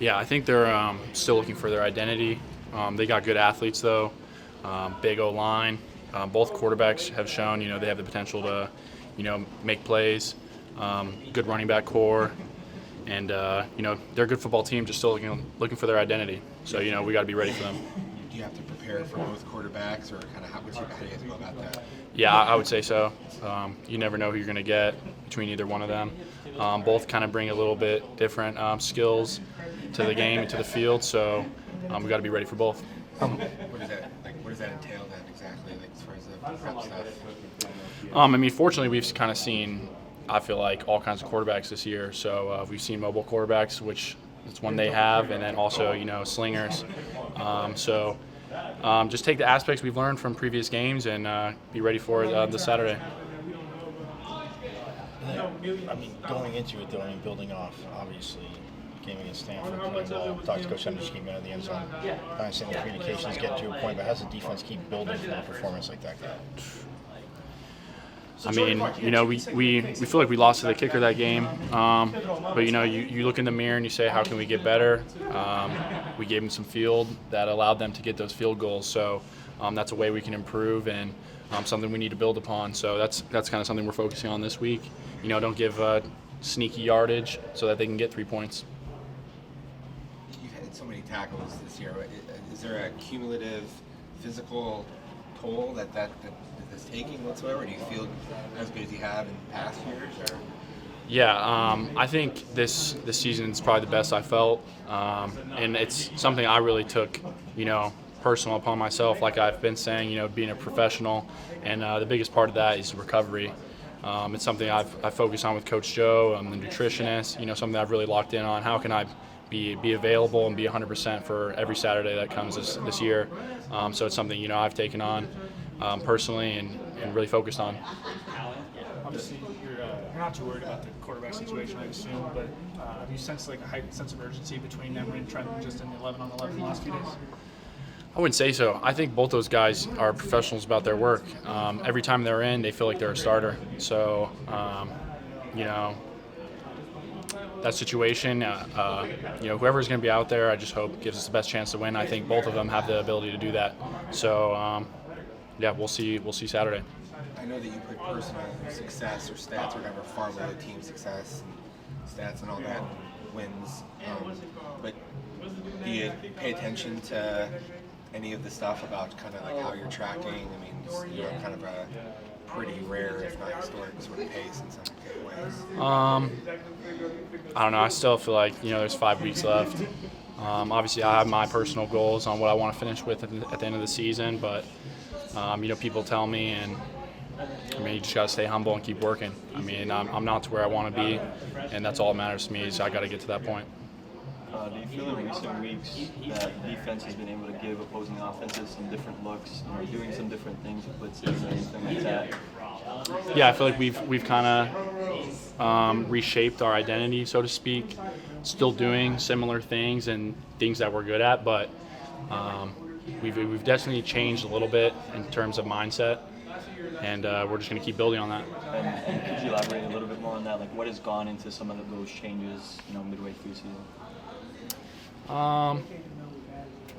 Yeah, I think they're still looking for their identity. They got good athletes though, big O-line. Both quarterbacks have shown, they have the potential to, make plays. Good running back core, and they're a good football team. Just still looking for their identity. So we got to be ready for them. Do you have to prepare for both quarterbacks, or kind of how do you guys go about that? Yeah, I would say so. You never know who you're going to get between either one of them. Both kind of bring a little bit different skills to the game and to the field, so we got to be ready for both. What does that entail then exactly, as far as the prep stuff? Fortunately, we've kind of seen, I feel like, all kinds of quarterbacks this year. So we've seen mobile quarterbacks, which is one they have, and then also, slingers. Just take the aspects we've learned from previous games and be ready for it this Saturday. Going into it, though, building off, obviously, game against Stanford, playing well, talked to Coach Sanders, keep out of the end zone. I understand the communications get to a point, but how does the defense keep building from a performance like that? We feel like we lost to the kicker that game, but you look in the mirror and you say, how can we get better? We gave them some field that allowed them to get those field goals, so that's a way we can improve and something we need to build upon. So that's kind of something we're focusing on this week. Don't give sneaky yardage so that they can get 3 points. You've had so many tackles this year. Is there a cumulative physical toll that is taking whatsoever? Do you feel as good as you have in past years? Or? Yeah, I think this season is probably the best I felt, and it's something I really took, personal upon myself. Like I've been saying, being a professional, and the biggest part of that is recovery. It's something I've focused on with Coach Joe, the nutritionist. Something I've really locked in on. How can I be available and be 100% for every Saturday that comes this year? So it's something I've taken on personally and really focused on. Obviously, you're not too worried about the quarterback situation, I assume, but have you sensed like a heightened sense of urgency between Emory and Trenton just in the 11-on-11 the last few days? I wouldn't say so. I think both those guys are professionals about their work. Every time they're in, they feel like they're a starter. So, that situation, whoever's going to be out there, I just hope gives us the best chance to win. I think both of them have the ability to do that. So, we'll see Saturday. I know that you put personal success or stats or whatever far below team success and stats and all that wins. But do you pay attention to any of the stuff about kind of like how you're tracking? Kind of a pretty rare, if not historic, sort of pace in some ways. I don't know. I still feel like there's 5 weeks left. Obviously, I have my personal goals on what I want to finish with at the end of the season, but people tell me, and you just got to stay humble and keep working. I'm not to where I want to be, and that's all that matters to me is I got to get to that point. Do you feel in recent weeks that defense has been able to give opposing offenses some different looks, doing some different things with blitzes or anything like that? Yeah, I feel like we've kind of reshaped our identity, so to speak. Still doing similar things and things that we're good at, but we've definitely changed a little bit in terms of mindset, and we're just going to keep building on that. And could you elaborate a little bit more on that? Like, what has gone into some of those changes, midway through the season? I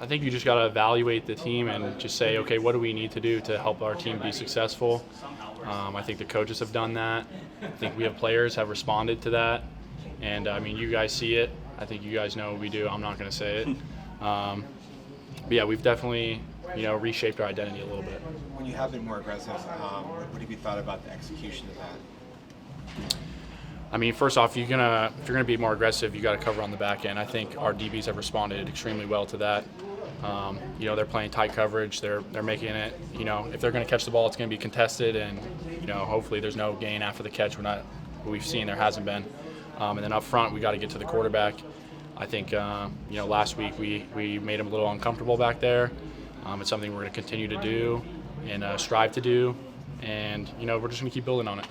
think you just got to evaluate the team and just say, okay, what do we need to do to help our team be successful? I think the coaches have done that. I think we have players have responded to that. And, you guys see it. I think you guys know what we do. I'm not going to say it. But, yeah, we've definitely, reshaped our identity a little bit. When you have been more aggressive, what have you thought about the execution of that? First off, if you're gonna be more aggressive, you got to cover on the back end. I think our DBs have responded extremely well to that. They're playing tight coverage. They're making it. If they're going to catch the ball, it's going to be contested, and hopefully there's no gain after the catch. We've seen there hasn't been. And then up front, we got to get to the quarterback. I think last week we made him a little uncomfortable back there. It's something we're going to continue to do and strive to do, and we're just going to keep building on it.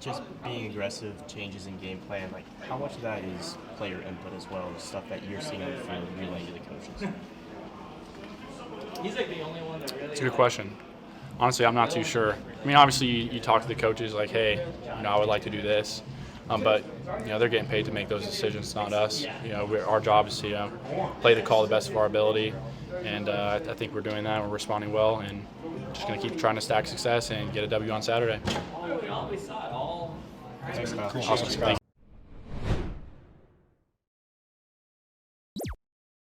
Just being aggressive, changes in game plan, like how much of that is player input as well, the stuff that you're seeing on the field relaying to the coaches? He's like the only one that really. It's a good question. Honestly, I'm not too sure. Obviously you talk to the coaches like, hey, I would like to do this. But they're getting paid to make those decisions, not us. Our job is to play the call the best of our ability, and I think we're doing that. We're responding well, and just going to keep trying to stack success and get a W on Saturday. Thanks, Kyle. Awesome. Thank you.